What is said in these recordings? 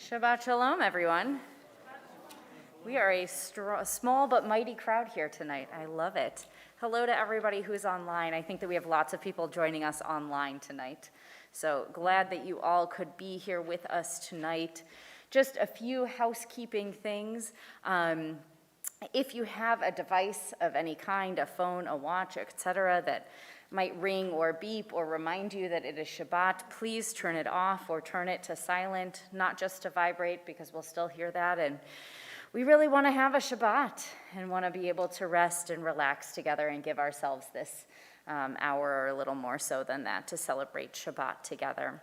Shabbat Shalom, everyone. We are a small but mighty crowd here tonight. I love it. Hello to everybody who's online. I think that we have lots of people joining us online tonight. So glad that you all could be here with us tonight. Just a few housekeeping things. If you have a device of any kind, a phone, a watch, etc., that might ring or beep or remind you that it is Shabbat, please turn it off or turn it to silent, not just to vibrate, because we'll still hear that. And we really want to have a Shabbat and want to be able to rest and relax together and give ourselves this hour or a little more so than that to celebrate Shabbat together.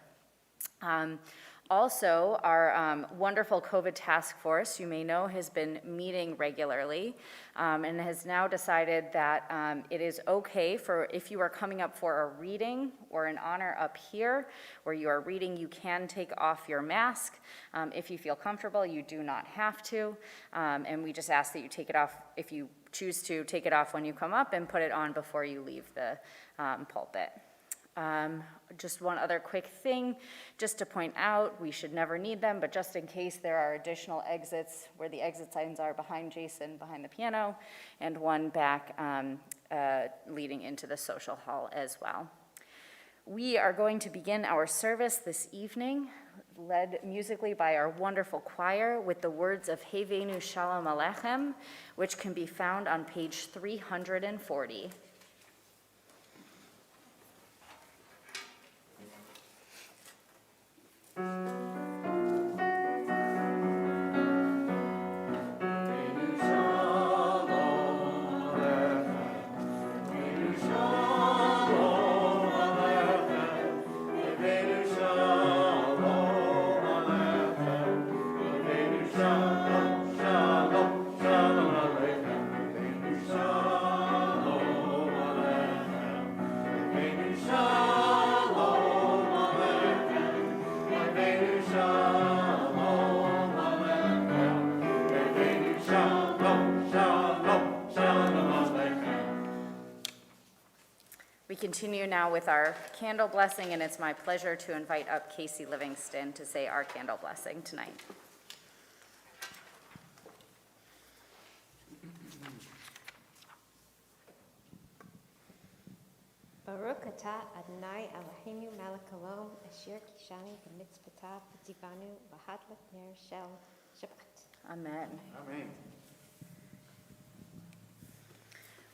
Also, our wonderful COVID task force, you may know, has been meeting regularly and has now decided that it is okay for, if you are coming up for a reading or an honor up here where you are reading, you can take off your mask. If you feel comfortable, you do not have to. And we just ask that you take it off if you choose to take it off when you come up and put it on before you leave the pulpit. Just one other quick thing, just to point out, we should never need them, but just in case, there are additional exits where the exit signs are behind Jason, behind the piano, and one back leading into the social hall as well. We are going to begin our service this evening, led musically by our wonderful choir with the words of Hevenu Shalom Aleichem, which can be found on page 340. We continue now with our candle blessing, and it's my pleasure to invite up Casey Livingston to say our candle blessing tonight. Baruch atah Adonai Eloheinu melech haolam asher kishanu b'mitzvotav v'tzivanu v'hadlik ner shel Shabbat. Amen. Amen.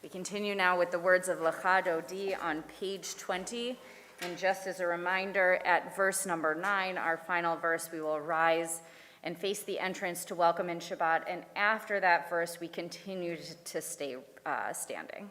We continue now with the words of Lecha Dodi on page 20. And just as a reminder, at verse number 9, our final verse, we will rise and face the entrance to welcome in Shabbat. And after that verse, we continue to stay standing.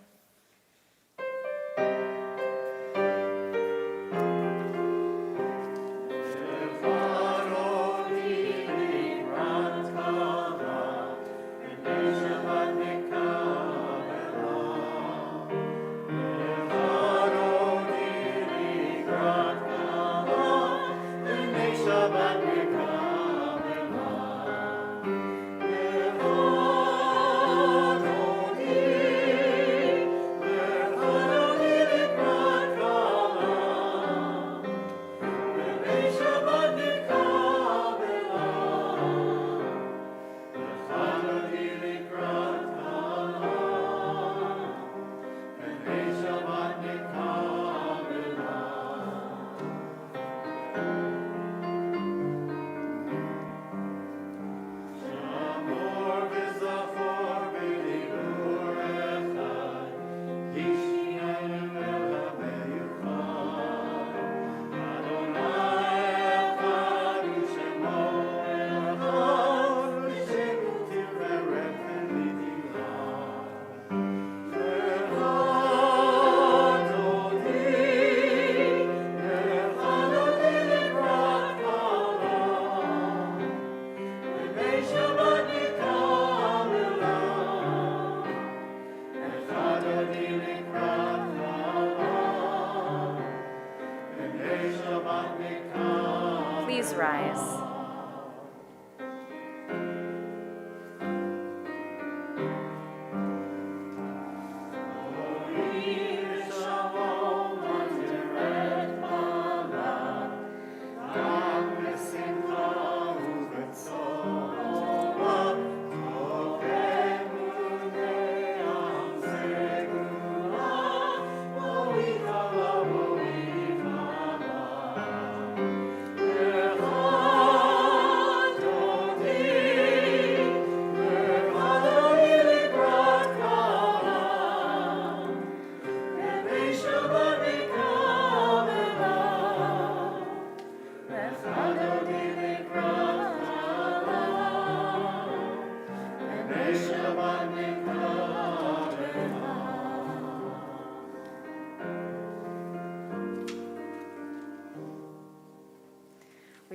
Please rise.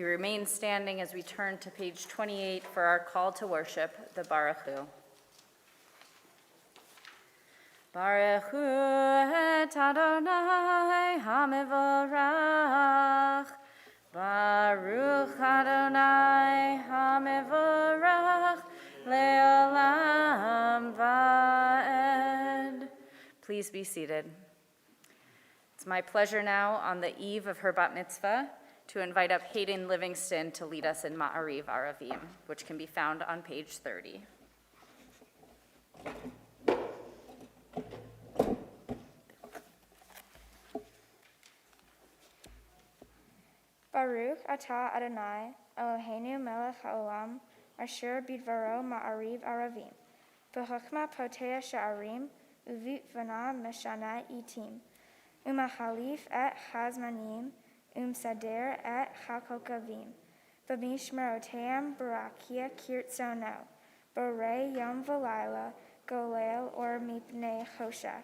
remain standing as we turn to page 28 for our call to worship, the Baruch Hu. Baruch Hu et Adonai HaMevorach. Baruch Adonai HaMevorach Le'olam Va'ed. Please be seated. It's my pleasure now, on the eve of her bat mitzvah, to invite up Hayden Livingston to lead us in Ma'ariv Aravim, which can be found on page 30. Baruch atah Adonai, Eloheinu melech haolam, asher bidvaro ma'ariv aravim. B'chokma potea sha'arim, uvivana meshana itim. Umachalif et chazmanim, sader et chakokavim. B'mishmeroteam barakia kirtzono. Borei yom v'layla, golel or mipnei chosha,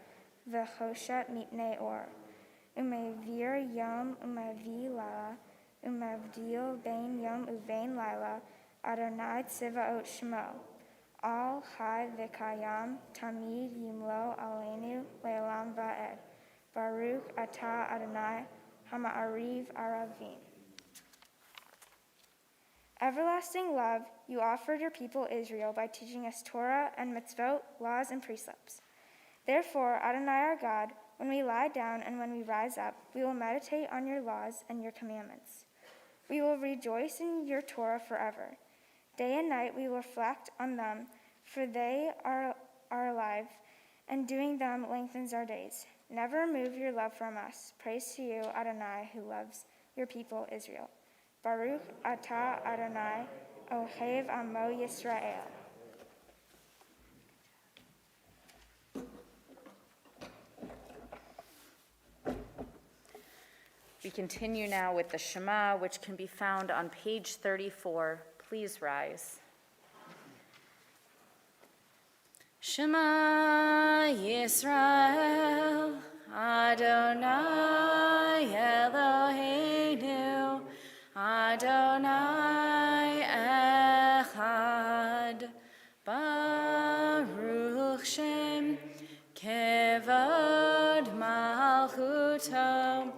v'chosha mipnei or. Umavir yom umavi lala, umavdil bein yom uvein lila, Adonai tzivaot shmo. Al chai v'kayam, tamid yimlo aleinu le'olam va'ed. Baruch atah Adonai, hama'ariv aravim. Everlasting love, you offered your people Israel by teaching us Torah and mitzvot, laws and precepts. Therefore, Adonai our God, when we lie down and when we rise up, we will meditate on your laws and your commandments. We will rejoice in your Torah forever. Day and night we will reflect on them, for they are alive, and doing them lengthens our days. Never remove your love from us. Praise to you, Adonai, who loves your people Israel. Baruch atah Adonai, Ohev Amo Yisrael. We continue now with the Shema, which can be found on page 34. Please rise. Shema Yisrael, Adonai Eloheinu, Adonai Echad, Baruch Shem, Kevod Malchuto,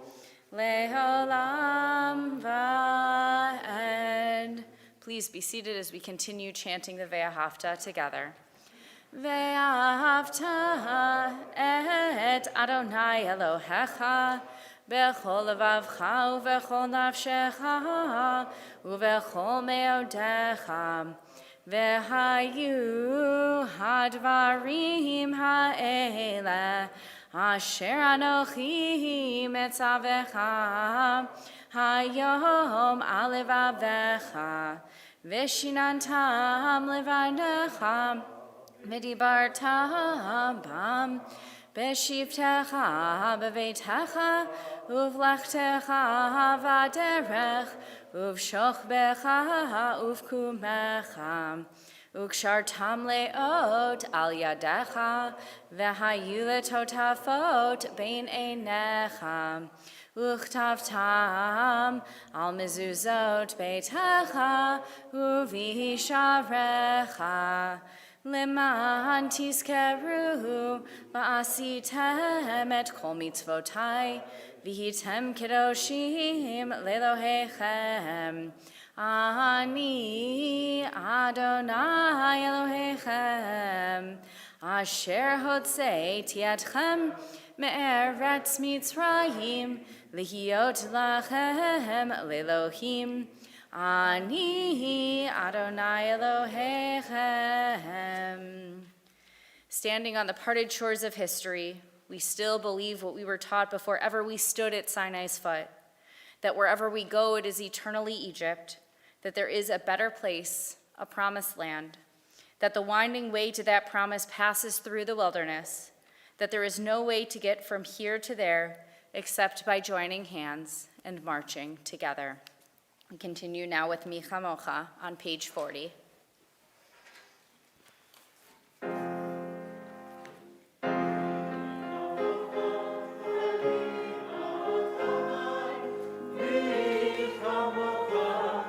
Le'olam Va'ed. Please be seated as we continue chanting the Ve'ahavta together. Ve'ahavta et Adonai Elohecha b'chol levavcha u'v'chol nafshecha u'v'chol me'odecha ve'hayu hadvarim ha'ele asher anochi metzavecha hayom al levavecha v'shinantam levanecha v'dibartam bam b'shivtecha b'veitecha uv'lechtecha v'aderech uv'shochbecha uv'kumecha ukshartam leot al yadecha v'hayu letotafot bein einecha uchtavtam al mezuzot beitecha uvisharecha leman tizkeru va'asitem et kol mitzvotai v'hitem kedoshim lelohechem ani Adonai Elohechem asher hotzei tiatchem me'eretz Mitzrayim lihiot lachem lelohim ani Adonai Elohechem. Standing on the parted shores of history, we still believe what we were taught before ever we stood at Sinai's foot, that wherever we go it is eternally Egypt, that there is a better place, a promised land, that the winding way to that promise passes through the wilderness, that there is no way to get from here to there except by joining hands and marching together. We continue now with Mi Chamocha on page 40. Mi Chamocha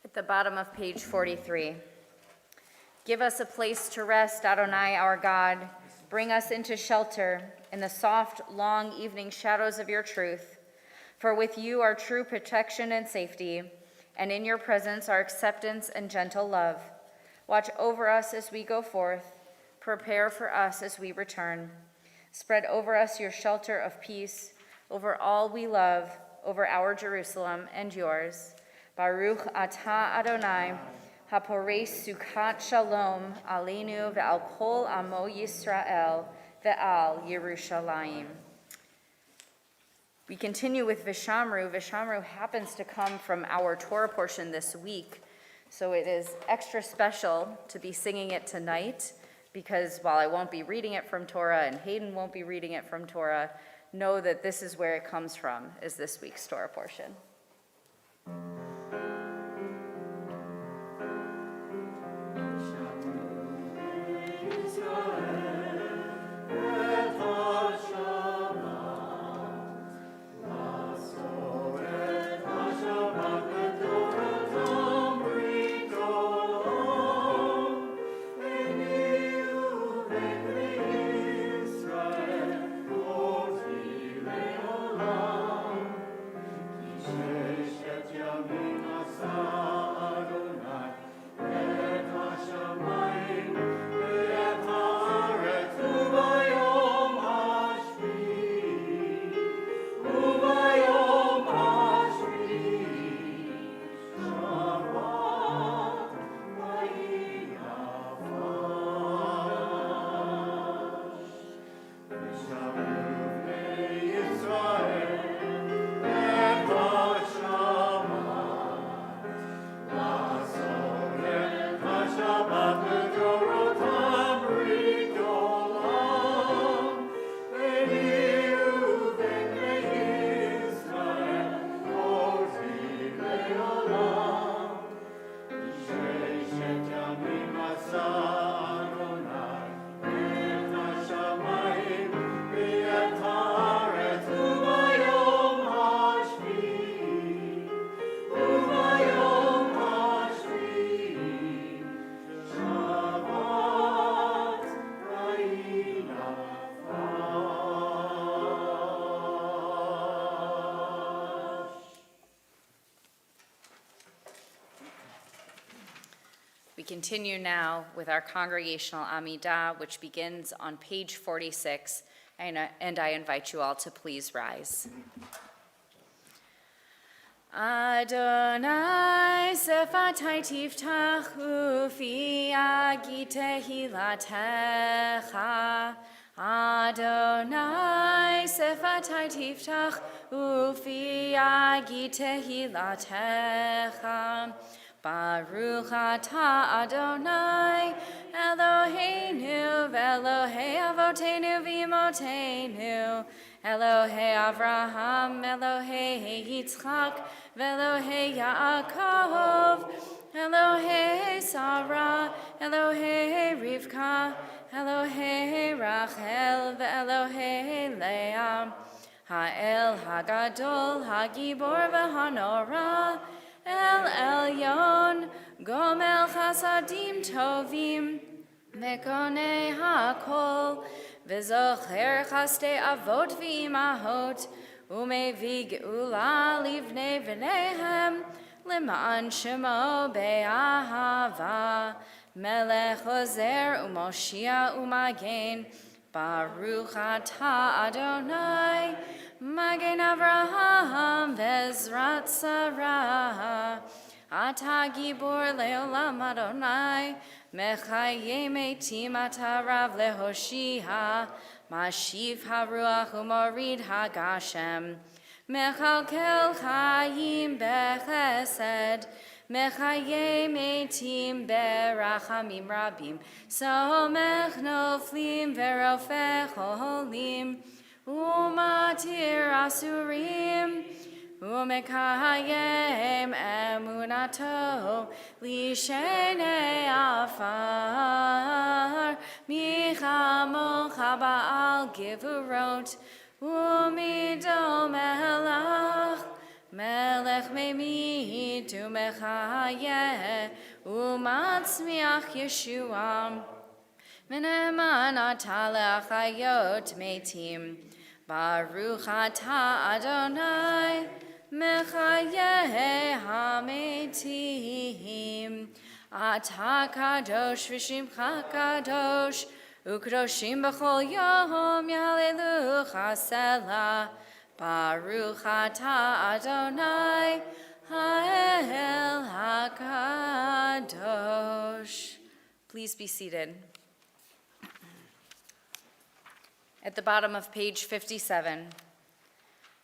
At the bottom of page 43. Give us a place to rest, Adonai, our God. Bring us into shelter in the soft, long evening shadows of your truth. For with you are true protection and safety, and in your presence are acceptance and gentle love. Watch over us as we go forth. Prepare for us as we return. Spread over us your shelter of peace, over all we love, over our Jerusalem and yours. Baruch atah Adonai, haporei sukkot shalom aleinu ve'al kol amo Yisrael ve'al Yerushalayim. We continue with Vishamru. Vishamru happens to come from our Torah portion this week, so it is extra special to be singing it tonight, because while I won't be reading it from Torah and Hayden won't be reading it from Torah, know that this is where it comes from, is this week's Torah portion. We continue now with our congregational Amidah, which begins on page 46, and I invite you all to please rise. Adonai sefatai tiftach ufi agi tehilatecha. Adonai sefatai tiftach ufi agi tehilatecha. Baruch atah Adonai, Eloheinu ve'Elohei avotenu v'imotenu, Elohei Avraham, Elohei Yitzchak, ve'Elohei Yaakov, Elohei Sarah, Elohei Rivka, Elohei Rachel, ve'Elohei Leah, Ha'el Hagadol, Hagibor v'Hanora, El Elyon, Gomel Chasadim Tovim, Mekonei HaKol, V'zocher Chaste Avot V'imahot, Umevi Geula Livnei V'neihem, L'ma'an Shemo Be'ahava, Melech Ozer Umoshia Umagen, Baruch atah Adonai, Magen Avraham Bezrat Sarah, Ata Gibor Leolam Adonai, Mechaye Metim Ata Rav Lehoshia, Mashiv HaRuach Umorid HaGashem, Mechalkel Chaim Bechesed, Mechaye Metim Berachamim Rabim, Somech Noflim Verofech Olim, Umatir Asurim, Umekayem Emunato, Lishene Afar, Michamo Chabal Givurot, Umido Melach, melech memit umechayeh umatzmiach Yeshua. Meneman ata leachayot metim. Baruch ata Adonai mechayeh hametim. Ata kadosh v'shimcha kadosh ukdoshim b'chol yom yalelucha selah. Baruch ata Adonai ha'el hakadosh. Please be seated. At the bottom of page 57,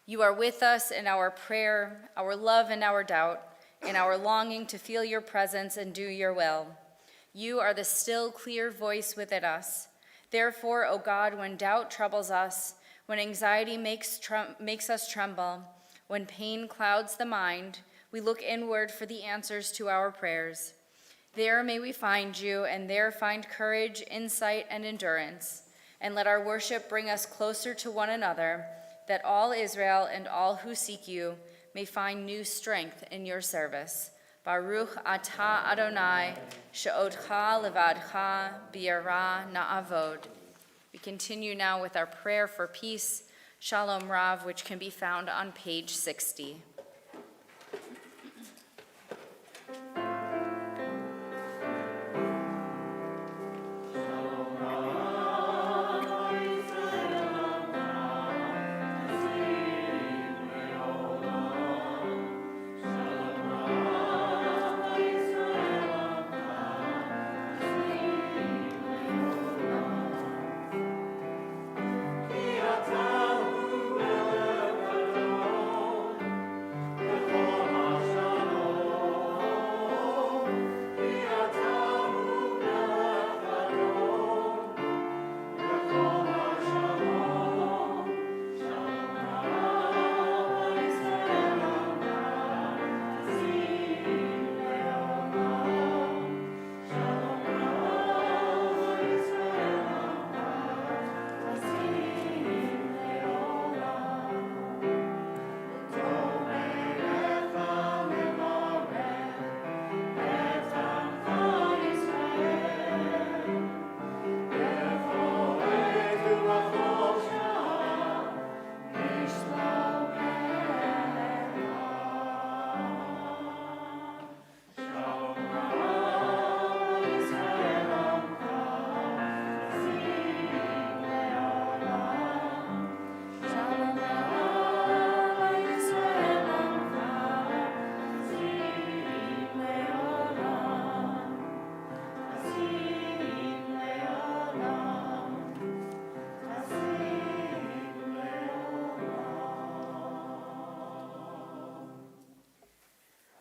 you are with us in our prayer, our love and our doubt, in our longing to feel your presence and do your will. You are the still, clear voice within us. Therefore, O God, when doubt troubles us, when anxiety makes us tremble, when pain clouds the mind, we look inward for the answers to our prayers. There may we find you, and there find courage, insight, and endurance. And let our worship bring us closer to one another, that all Israel and all who seek you may find new strength in your service. Baruch atah Adonai, she'odcha levadcha bi'yara na'avod. We continue now with our prayer for peace, Shalom Rav, which can be found on page 60.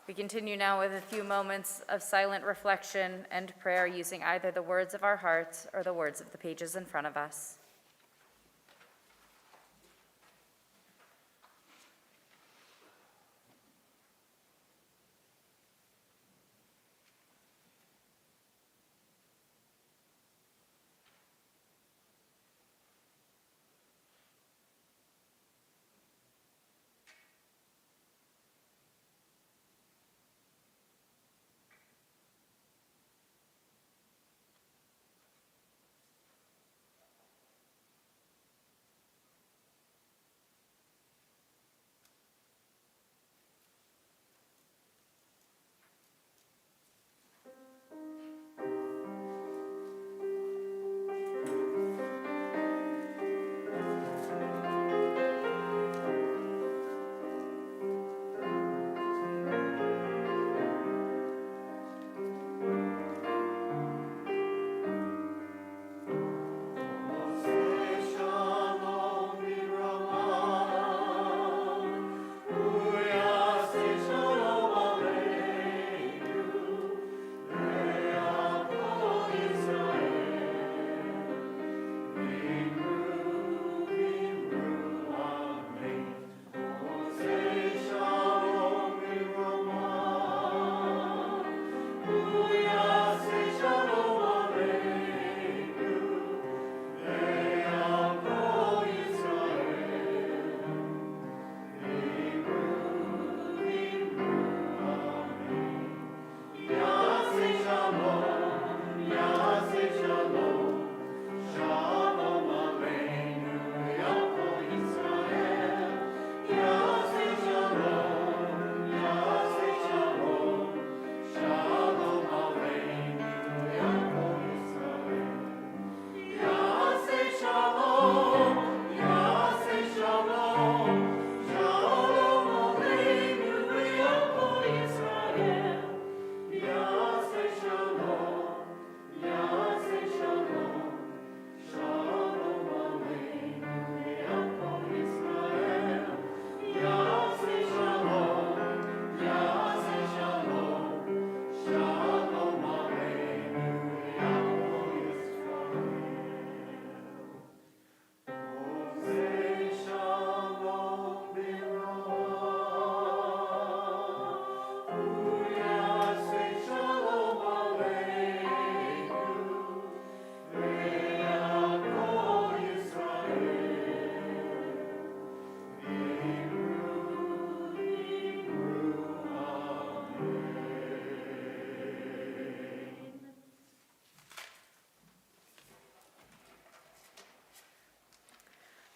We continue now with a few moments of silent reflection and prayer using either the words of our hearts or the words of the pages in front of us.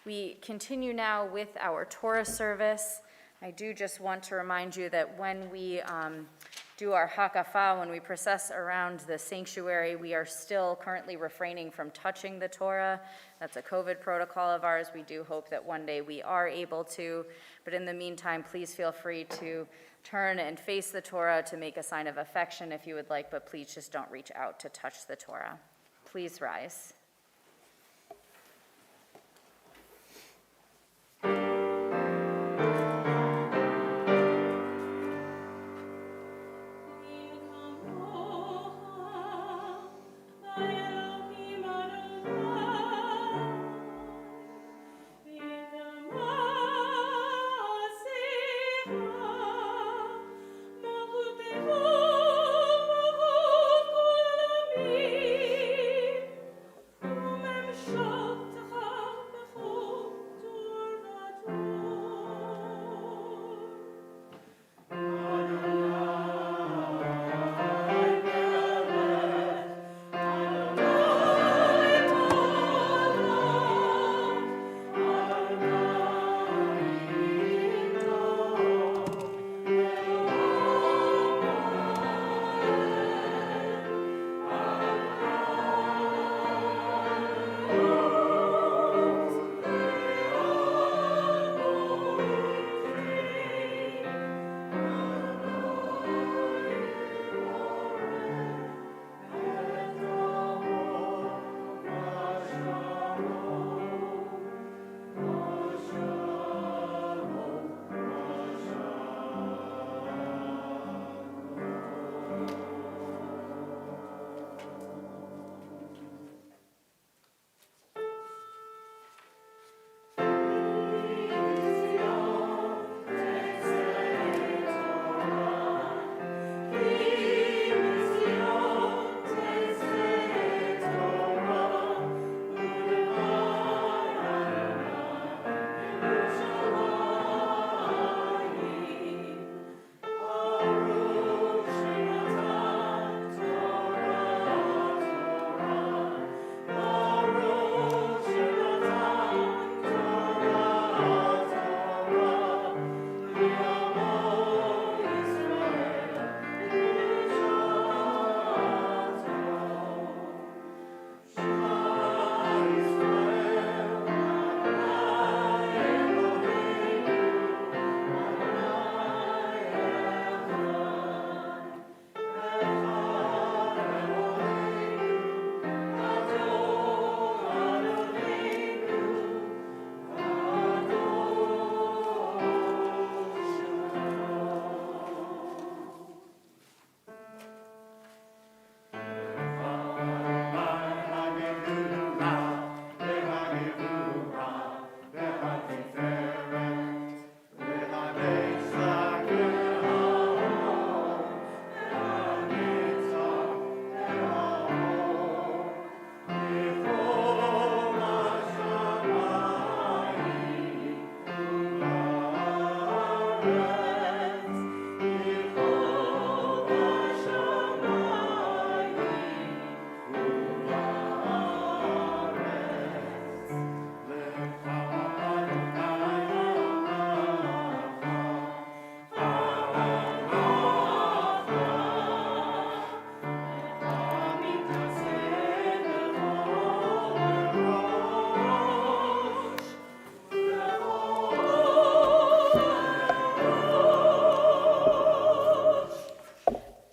We continue now with our Torah service. I do just want to remind you that when we do our hakafah, when we process around the sanctuary, we are still currently refraining from touching the Torah. That's a COVID protocol of ours. We do hope that one day we are able to, but in the meantime, please feel free to turn and face the Torah to make a sign of affection if you would like, but please just don't reach out to touch the Torah. Please rise.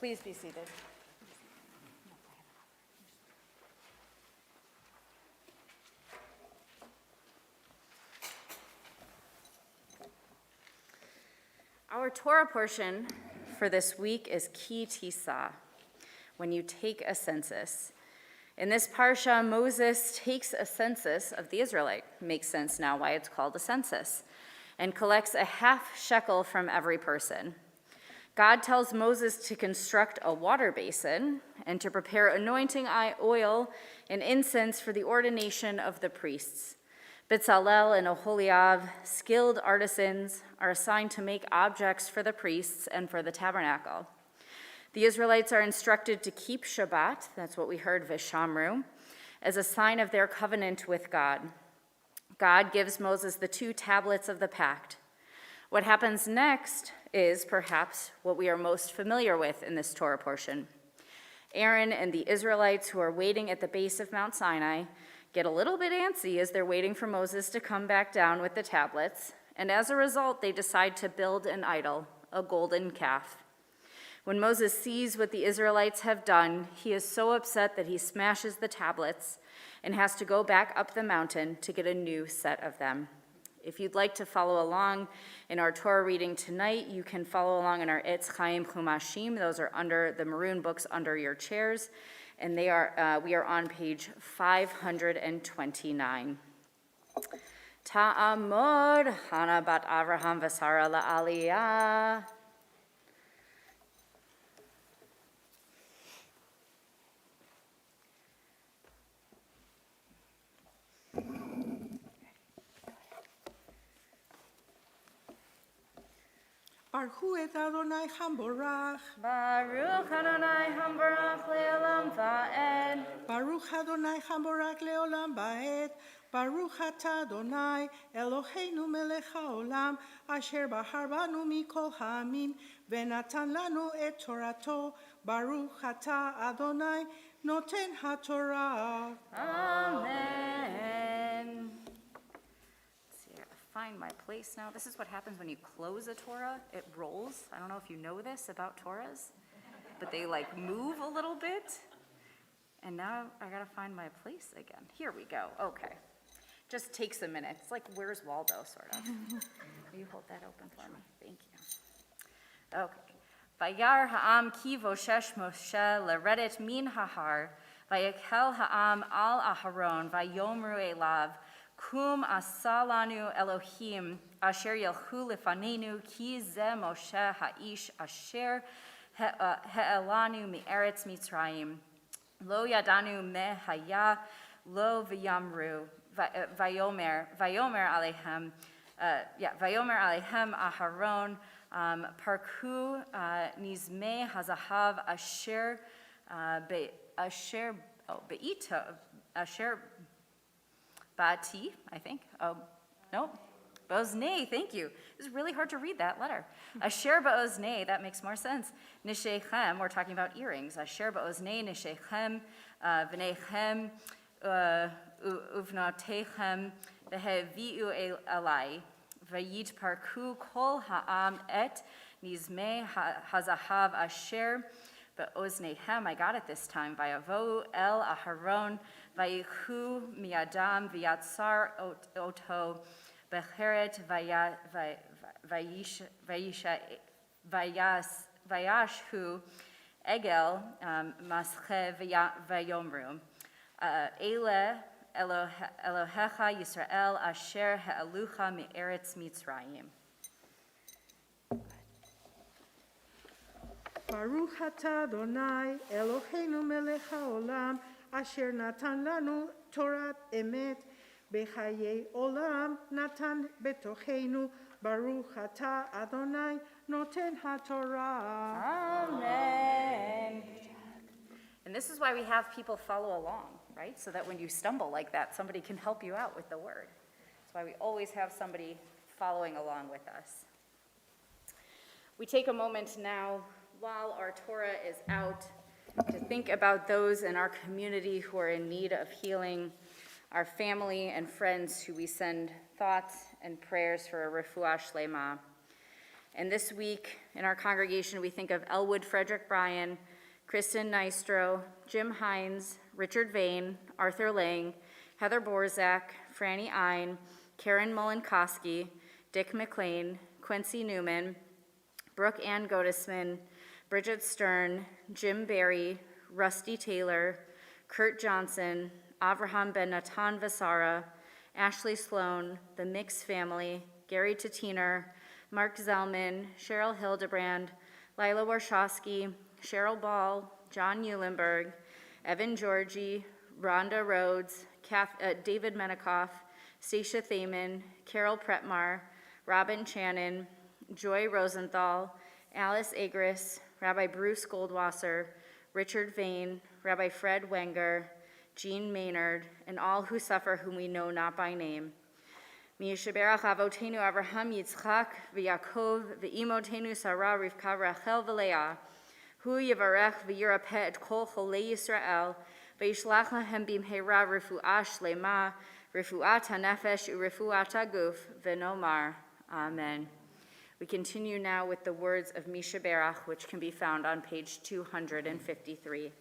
Please be seated. Our Torah portion for this week is Ki Tissa, when you take a census. In this parsha, Moses takes a census of the Israelite. Makes sense now why it's called a census, and collects a half shekel from every person. God tells Moses to construct a water basin and to prepare anointing oil and incense for the ordination of the priests. Bezalel and Oholiab, skilled artisans, are assigned to make objects for the priests and for the tabernacle. The Israelites are instructed to keep Shabbat, that's what we heard, Vishamru, as a sign of their covenant with God. God gives Moses the 2 tablets of the pact. What happens next is perhaps what we are most familiar with in this Torah portion. Aaron and the Israelites who are waiting at the base of Mount Sinai get a little bit antsy as they're waiting for Moses to come back down with the tablets, and as a result, they decide to build an idol, a golden calf. When Moses sees what the Israelites have done, he is so upset that he smashes the tablets and has to go back up the mountain to get a new set of them. If you'd like to follow along in our Torah reading tonight, you can follow along in our Etz Chaim Chumashim. Those are under the maroon books under your chairs, and we are on page 529. Ta'amod Hana bat Avraham v'Sara la'aliyah. Baruch et Adonai Hamborach. Baruch Adonai Hambarach le'olam va'ed. Baruch Adonai Hamborach leolam ba'ed. Baruch atah Adonai Eloheinu melech haolam asher bahar banu mikol ha'amim venatan lanu et Torato. Baruch atah Adonai noten haTorah. Amen. Let's see, I gotta find my place now. This is what happens when you close a Torah. It rolls. I don't know if you know this about Torahs, but they like move a little bit. And now I gotta find my place again. Here we go. Okay. Just takes a minute. It's like Where's Waldo, sort of. Will you hold that open for me? Thank you. Okay. Vayar ha'am ki voshesh Moshe leredet min hahar, vayakel ha'am al Aharon, vayomru elav, kum asalanu Elohim, asher yelchu lefanenu, ki ze Moshe ha'ish asher he'elanu mi'eretz Mitzrayim, lo yadanu me haya, lo v'yamru, vayomer alehem, Aharon, Parku nizme hazahav asher bati, I think. Oh, no. Bozne, thank you. It's really hard to read that letter. Asher ba'ozne, that makes more sense. Nishechem, we're talking about earrings. Asher ba'ozne nishechem v'nechem uvnotechem v'hevi'u alai. Vayit parku kol ha'am et nizme hazahav asher ba'oznehem. I got it this time. Vayavo el Aharon vayichu miadam v'yatzar oto becheret vayashu egel masche vayomru. Ele Elohecha Yisrael asher ha'alucha me'eretz Mitzrayim. Baruch atah Adonai Eloheinu melech haolam asher natan lanu Torat emet bechayei olam natan betocheinu. Baruch atah Adonai noten haTorah. Amen. And this is why we have people follow along, right? So that when you stumble like that, somebody can help you out with the word. That's why we always have somebody following along with us. We take a moment now, while our Torah is out, to think about those in our community who are in need of healing, our family and friends who we send thoughts and prayers for a refuah shlema. And this week in our congregation, we think of Elwood Frederick Bryan, Kristen Nystro, Jim Hines, Richard Vane, Arthur Lang, Heather Borzak, Franny Ein, Karen Mullen-Koski, Dick McLean, Quincy Newman, Brooke Ann Godesman, Bridget Stern, Jim Barry, Rusty Taylor, Kurt Johnson, Avraham Ben Natan Vasara, Ashley Sloan, the Mix family, Gary Tatiner, Mark Zellman, Cheryl Hildebrand, Lila Warshawski, Cheryl Ball, John Eulenberg, Evan Georgie, Rhonda Rhodes, David Menikoff, Stacia Thaman, Carol Pretmar, Robin Channon, Joy Rosenthal, Alice Agris, Rabbi Bruce Goldwasser, Richard Vane, Rabbi Fred Wenger, Jean Maynard, and all who suffer whom we know not by name. Yishaberach Avotenu Avraham Yitzchak v'Yaakov v'imotenu Sarah Rivka Rachel v'Leah. Hu Yivarech v'Yirapeh et kol cholei Yisrael v'Yishlach lahem bimheira refuah shlema refuat hanefesh urefuat haguf v'nomar. Amen. We continue now with the words of Mishaberach, which can be found on page 253.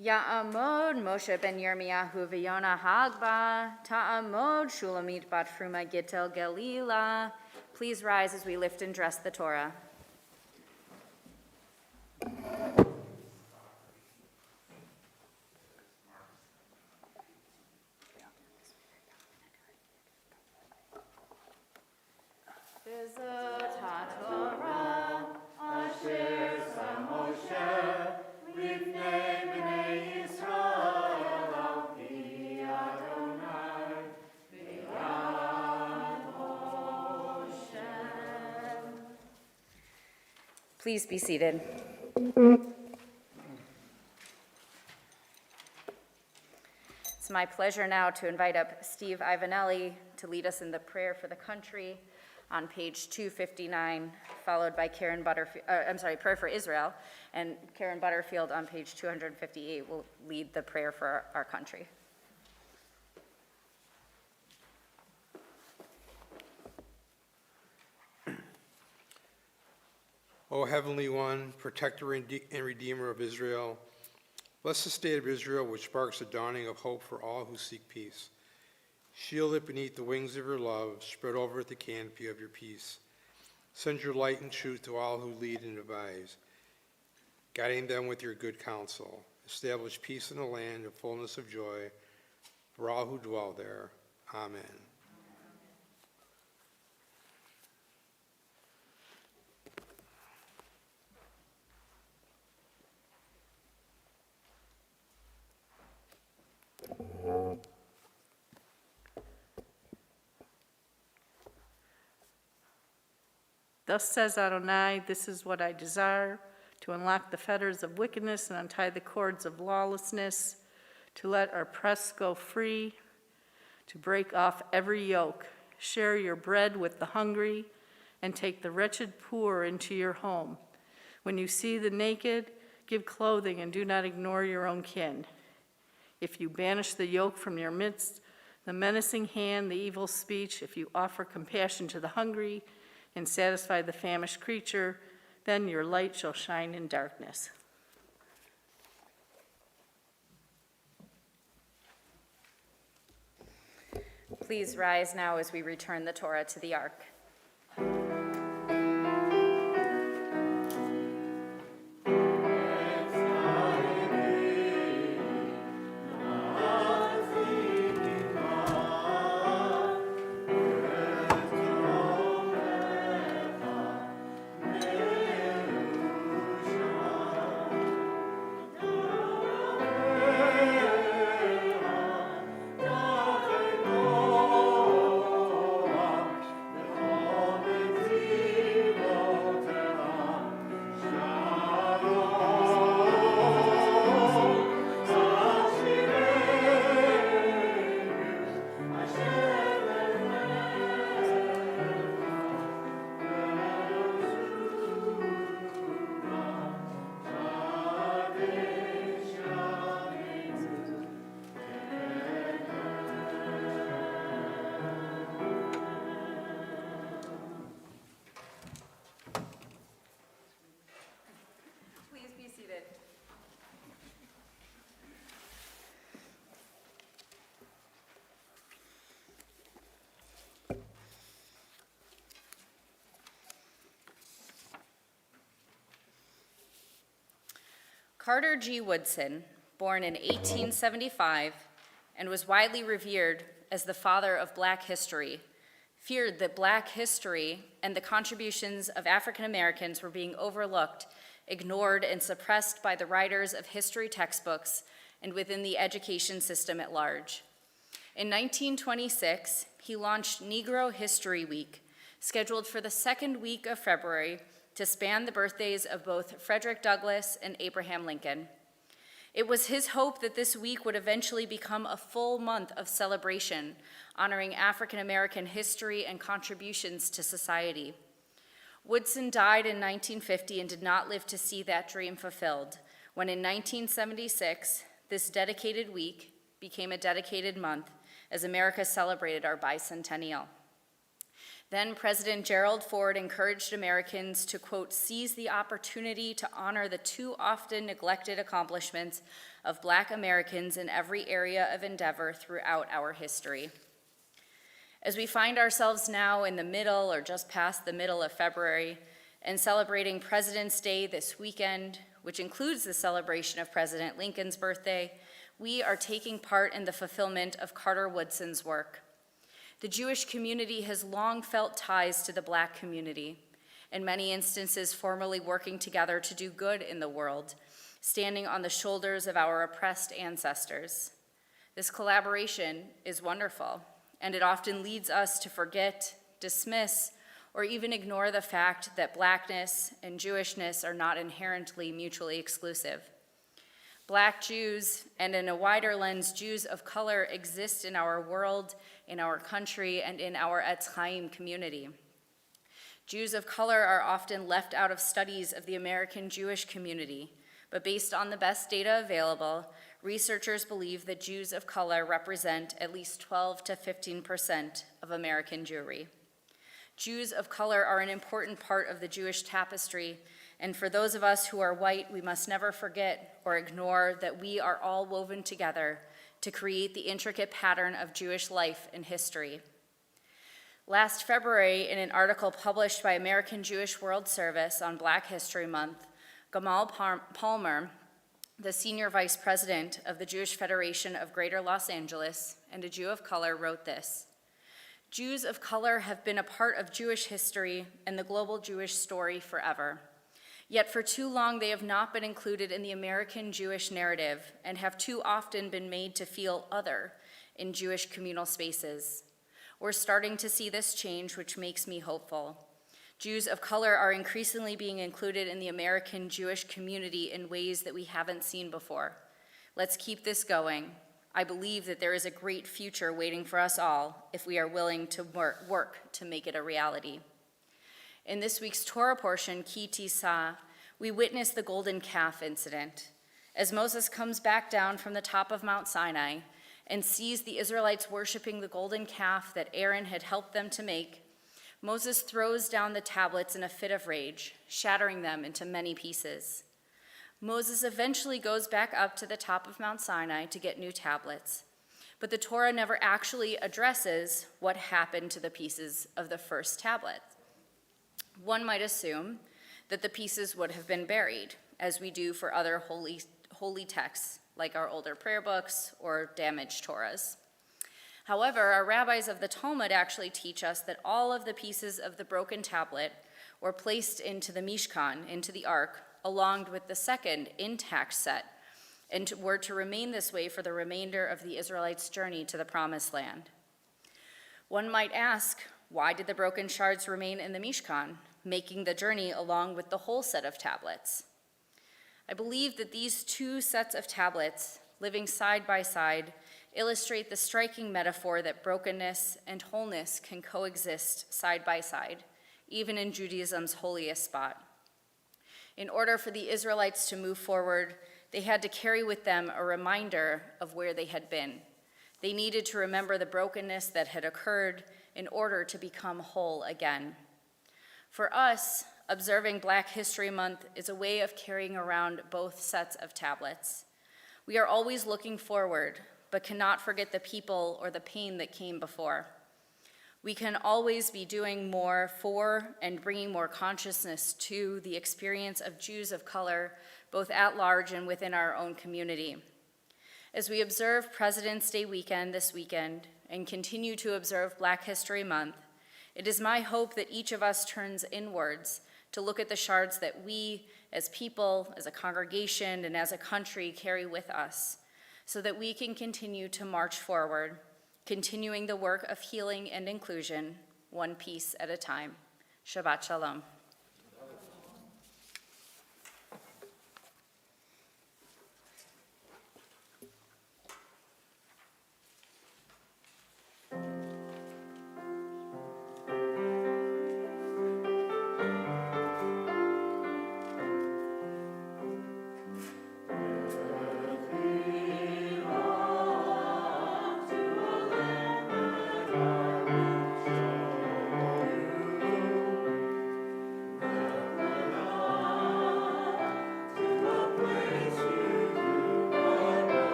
Ya'amod Moshe ben Yirmiyahu v'Yona Hagba, Ta'amod Shulamit bat Fruma Gittel Galila. Please rise as we lift and dress the Torah. Please be seated. It's my pleasure now to invite up Steve Ivanelli to lead us in the prayer for the country on page 259, followed by Karen Butterfield, Prayer for Israel, and Karen Butterfield on page 258 will lead the prayer for our country. O Heavenly One, protector and redeemer of Israel, bless the state of Israel, which sparks the dawning of hope for all who seek peace. Shield it beneath the wings of your love, spread over it the canopy of your peace. Send your light and truth to all who lead and advise, guiding them with your good counsel. Establish peace in the land and fullness of joy for all who dwell there. Amen. Thus says Adonai, this is what I desire, to unlock the fetters of wickedness and untie the cords of lawlessness, to let our oppressed go free, to break off every yoke. Share your bread with the hungry, and take the wretched poor into your home. When you see the naked, give clothing and do not ignore your own kin. If you banish the yoke from your midst, the menacing hand, the evil speech, if you offer compassion to the hungry, and satisfy the famished creature, then your light shall shine in darkness. Please rise now as we return the Torah to the ark. Carter G. Woodson, born in 1875 and was widely revered as the father of Black history, feared that Black history and the contributions of African Americans were being overlooked, ignored, and suppressed by the writers of history textbooks and within the education system at large. In 1926, he launched Negro History Week, scheduled for the second week of February to span the birthdays of both Frederick Douglass and Abraham Lincoln. It was his hope that this week would eventually become a full month of celebration, honoring African American history and contributions to society. Woodson died in 1950 and did not live to see that dream fulfilled, when in 1976, this dedicated week became a dedicated month as America celebrated our bicentennial. Then President Gerald Ford encouraged Americans to, quote, seize the opportunity to honor the too often neglected accomplishments of Black Americans in every area of endeavor throughout our history. As we find ourselves now in the middle or just past the middle of February and celebrating President's Day this weekend, which includes the celebration of President Lincoln's birthday, we are taking part in the fulfillment of Carter Woodson's work. The Jewish community has long felt ties to the Black community, in many instances formally working together to do good in the world, standing on the shoulders of our oppressed ancestors. This collaboration is wonderful, and it often leads us to forget, dismiss, or even ignore the fact that Blackness and Jewishness are not inherently mutually exclusive. Black Jews, and in a wider lens, Jews of color exist in our world, in our country, and in our Etz Chaim community. Jews of color are often left out of studies of the American Jewish community, but based on the best data available, researchers believe that Jews of color represent at least 12 to 15% of American Jewry. Jews of color are an important part of the Jewish tapestry, and for those of us who are white, we must never forget or ignore that we are all woven together to create the intricate pattern of Jewish life and history. Last February, in an article published by American Jewish World Service on Black History Month, Gamal Palmer, the senior vice president of the Jewish Federation of Greater Los Angeles and a Jew of color, wrote this: Jews of color have been a part of Jewish history and the global Jewish story forever. Yet for too long they have not been included in the American Jewish narrative and have too often been made to feel other in Jewish communal spaces. We're starting to see this change, which makes me hopeful. Jews of color are increasingly being included in the American Jewish community in ways that we haven't seen before. Let's keep this going. I believe that there is a great future waiting for us all if we are willing to work to make it a reality. In this week's Torah portion, Ki Tissa, we witness the golden calf incident. As Moses comes back down from the top of Mount Sinai and sees the Israelites worshiping the golden calf that Aaron had helped them to make, Moses throws down the tablets in a fit of rage, shattering them into many pieces. Moses eventually goes back up to the top of Mount Sinai to get new tablets, but the Torah never actually addresses what happened to the pieces of the first tablet. One might assume that the pieces would have been buried, as we do for other holy texts, like our older prayer books or damaged Torahs. However, our rabbis of the Talmud actually teach us that all of the pieces of the broken tablet were placed into the Mishkan, into the Ark, along with the second intact set, and were to remain this way for the remainder of the Israelites' journey to the Promised Land. One might ask, why did the broken shards remain in the Mishkan, making the journey along with the whole set of tablets? I believe that these two sets of tablets, living side by side, illustrate the striking metaphor that brokenness and wholeness can coexist side by side, even in Judaism's holiest spot. In order for the Israelites to move forward, they had to carry with them a reminder of where they had been. They needed to remember the brokenness that had occurred in order to become whole again. For us, observing Black History Month is a way of carrying around both sets of tablets. We are always looking forward, but cannot forget the people or the pain that came before. We can always be doing more for and bringing more consciousness to the experience of Jews of color both at large and within our own community. As we observe President's Day weekend this weekend and continue to observe Black History Month, it is my hope that each of us turns inwards to look at the shards that we as people, as a congregation, and as a country carry with us, so that we can continue to march forward, continuing the work of healing and inclusion, one piece at a time. Shabbat Shalom.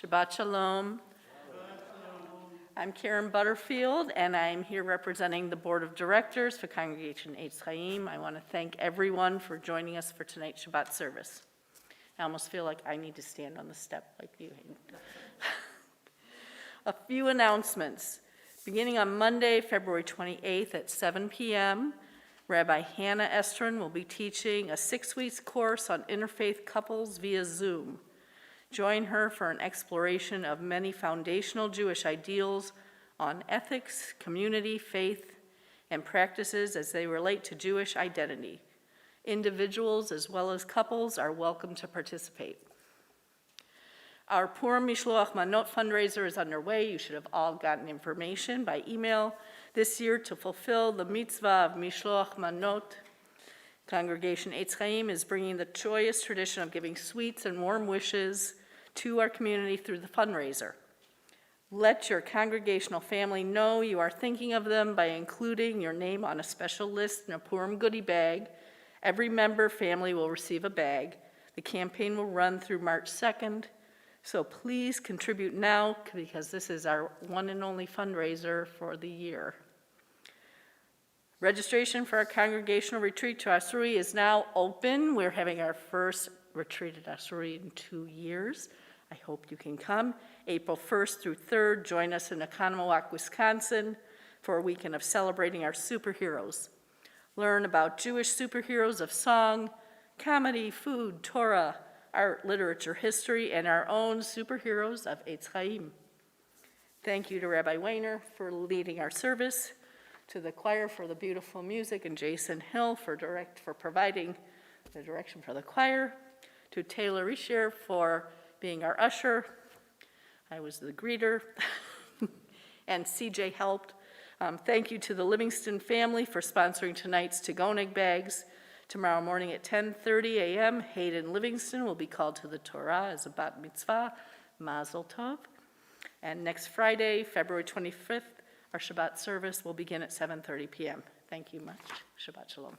Shabbat Shalom. I'm Karen Butterfield, and I'm here representing the Board of Directors for Congregation Eitz Chaim. I want to thank everyone for joining us for tonight's Shabbat service. I almost feel like I need to stand on the step like you. A few announcements. Beginning on Monday, February 28th at 7 p.m., Rabbi Hannah Estrin will be teaching a 6-week course on interfaith couples via Zoom. Join her for an exploration of many foundational Jewish ideals on ethics, community, faith, and practices as they relate to Jewish identity. Individuals as well as couples are welcome to participate. Our Purim Mishloach Manot fundraiser is underway. You should have all gotten information by email. This year, to fulfill the mitzvah of Mishloach Manot, Congregation Eitz Chaim is bringing the joyous tradition of giving sweets and warm wishes to our community through the fundraiser. Let your congregational family know you are thinking of them by including your name on a special list in a Purim goodie bag. Every member family will receive a bag. The campaign will run through March 2nd, so please contribute now because this is our one and only fundraiser for the year. Registration for our congregational retreat to Asuri is now open. We're having our first retreat at Asuri in 2 years. I hope you can come. April 1st through 3rd, join us in Oconomowoc, Wisconsin for a weekend of celebrating our superheroes. Learn about Jewish superheroes of song, comedy, food, Torah, art, literature, history, and our own superheroes of Eitz Chaim. Thank you to Rabbi Weiner for leading our service, to the choir for the beautiful music, and Jason Hill for providing the direction for the choir, to Taylor Risher for being our usher. I was the greeter, and CJ helped. Thank you to the Livingston family for sponsoring tonight's Tagoneg bags. Tomorrow morning at 10:30 a.m., Hayden Livingston will be called to the Torah as a bat mitzvah, Mazel Tov. And next Friday, February 25th, our Shabbat service will begin at 7:30 p.m. Thank you much. Shabbat Shalom.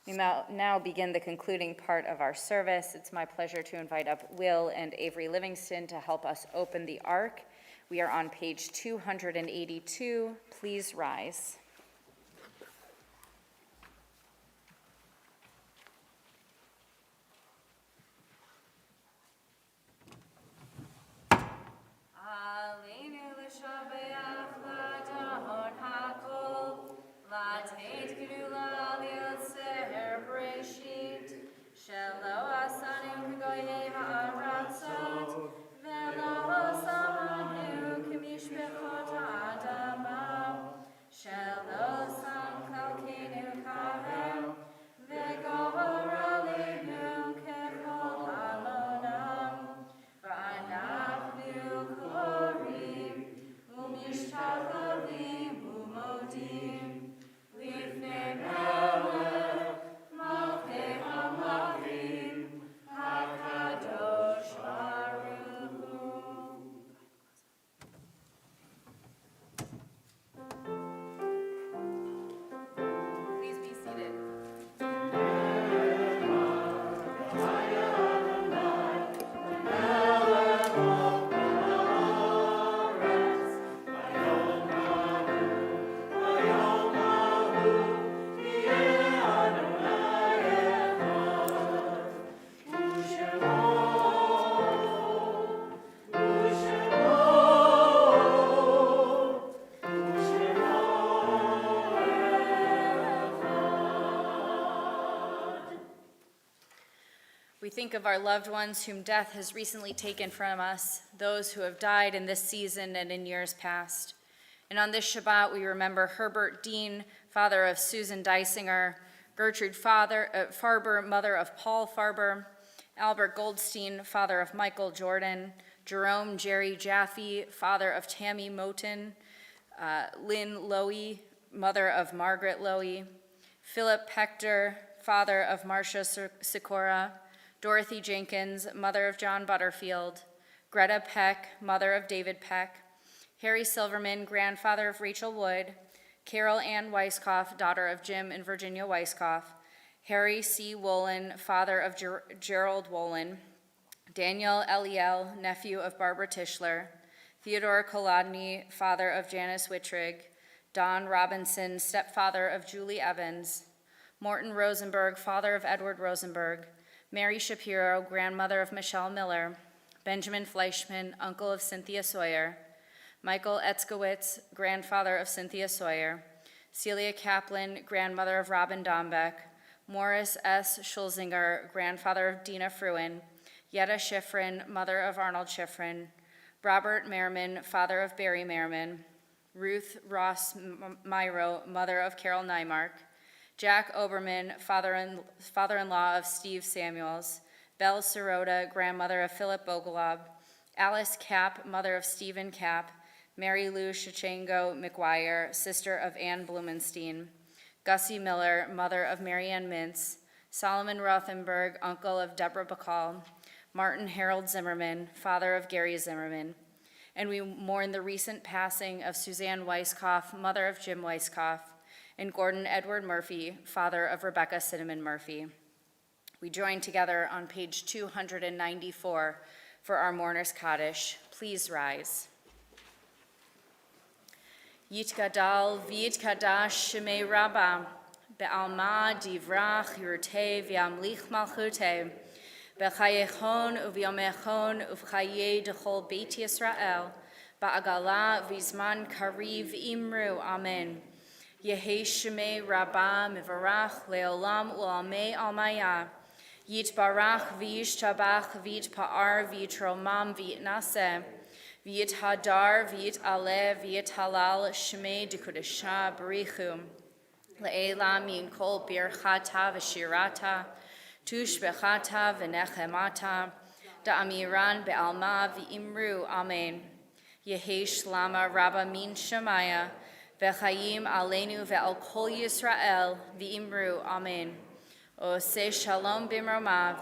We now begin the concluding part of our service. It's my pleasure to invite up Will and Avery Livingston to help us open the ark. We are on page 282. Please rise. Please be seated. We think of our loved ones whom death has recently taken from us, those who have died in this season and in years past. And on this Shabbat, we remember Herbert Dean, father of Susan Deisinger, Gertrude Farber, mother of Paul Farber, Albert Goldstein, father of Michael Jordan, Jerome Jerry Jaffe, father of Tammy Moten, Lynn Lowy, mother of Margaret Lowy, Philip Hector, father of Marcia Sikora, Dorothy Jenkins, mother of John Butterfield, Greta Peck, mother of David Peck, Harry Silverman, grandfather of Rachel Wood, Carol Ann Weiskopf, daughter of Jim and Virginia Weiskopf, Harry C. Wolin, father of Gerald Wolin, Daniel Eliel, nephew of Barbara Tischler, Theodore Kolodny, father of Janice Wittrig, Don Robinson, stepfather of Julie Evans, Morton Rosenberg, father of Edward Rosenberg, Mary Shapiro, grandmother of Michelle Miller, Benjamin Fleischman, uncle of Cynthia Sawyer, Michael Etzkowitz, grandfather of Cynthia Sawyer, Celia Kaplan, grandmother of Robin Dombeck, Morris S. Schulzinger, grandfather of Dina Fruin, Yetta Schifrin, mother of Arnold Schifrin, Robert Merriman, father of Barry Merriman, Ruth Ross Myro, mother of Carol Nymark, Jack Oberman, father-in-law of Steve Samuels, Belle Sirota, grandmother of Philip Bogelob, Alice Kapp, mother of Stephen Kapp, Mary Lou Shichengo McGuire, sister of Anne Blumenstein, Gussie Miller, mother of Marianne Mintz, Solomon Rothenberg, uncle of Deborah Bacall, Martin Harold Zimmerman, father of Gary Zimmerman. And we mourn the recent passing of Suzanne Weiskopf, mother of Jim Weiskopf, and Gordon Edward Murphy, father of Rebecca Cinnamon Murphy. We join together on page 294 for our mourner's Kaddish. Please rise. Yitgadal v'yitkadash shemei Rabbah, be'alma divrach yurtei v'yamlich malchutei, b'chayechon u'v'yomechon u'v'chayei d'chol Beit Yisrael, ba'agala v'zman kariv imru, amen. Yehei shemei Rabbah mivarach le'olam u'almei almaya, yitbarach v'yishtabach v'yitpa'ar v'yitromam v'yitnaseh, V'yit hadar, v'yit aleh, v'yit halal, shmei d'kudesha b'richu. Le'ela min kol birchata v'shirata, tushbechata v'nechemata, da'amiran be'alma v'imru, amen. Yehei shlama rabba min shemaya, v'chayim aleinu ve'al kol Yisrael, v'imru, amen. Oseh shalom b'mromav,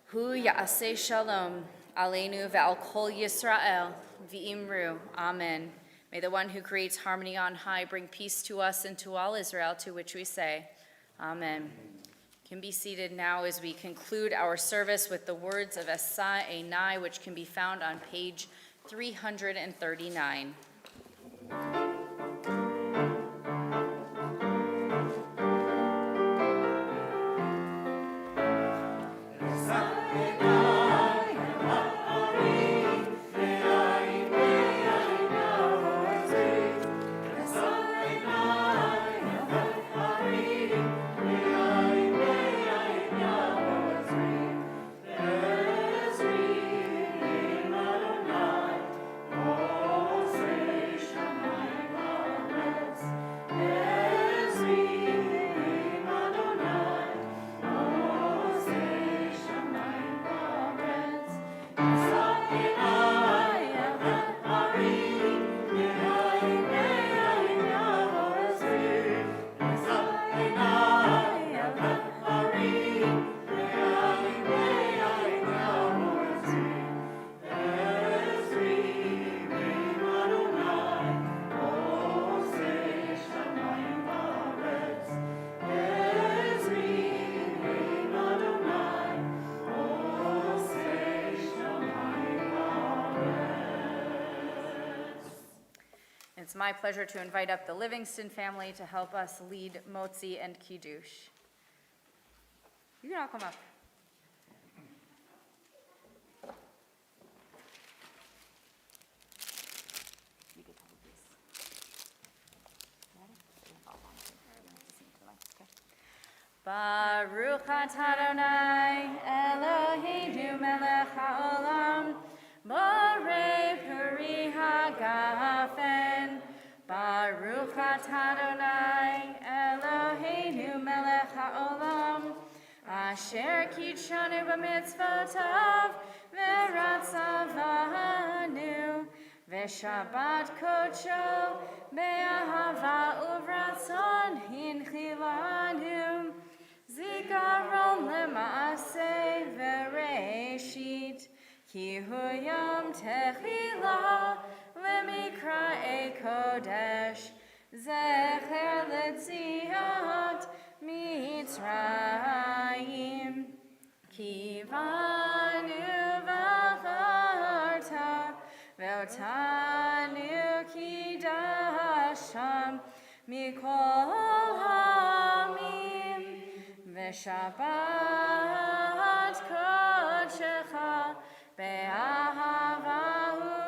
hu ya'aseh shalom, aleinu ve'al kol Yisrael, V'imru, amen. May the one who creates harmony on high bring peace to us and to all Israel, to which we say, amen. Can be seated now as we conclude our service with the words of Esa Einai, which can be found on page 339. It's my pleasure to invite up the Livingston family to help us lead Motzi and Kiddush. You can all come up. You could hold this. Ready? Okay. Baruch atah Adonai Eloheinu melech haolam borei peri hagafen. Baruch atah Adonai Eloheinu melech haolam asher kitshanu b'mitzvotav v'ratzavanu v'shabbat kodsho be'ahava uvratzon hinchilanu zikaron lema'aseh v'reishit ki hu yom techila lemikra'e kodesh zecher letziat mitzrayim ki vanu v'charta ve'otanu kidasham mikol hamim v'shabbat kodshecha be'ahava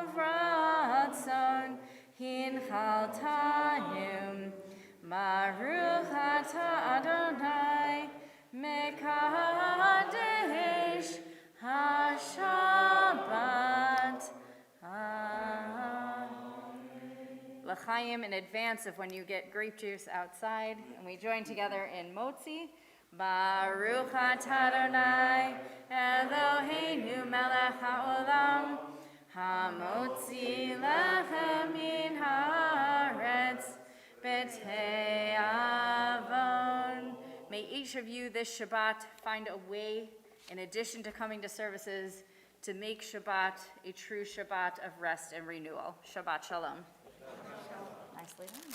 uvratzon hinchaltanu Baruch atah Adonai mekadesh haShabbat. L'chaim in advance of when you get grape juice outside, and we join together in Motzi. Baruch atah Adonai Eloheinu melech haolam hamotzi lechem min haaretz b'tei avon. May each of you this Shabbat find a way, in addition to coming to services, to make Shabbat a true Shabbat of rest and renewal. Shabbat shalom. Nicely done.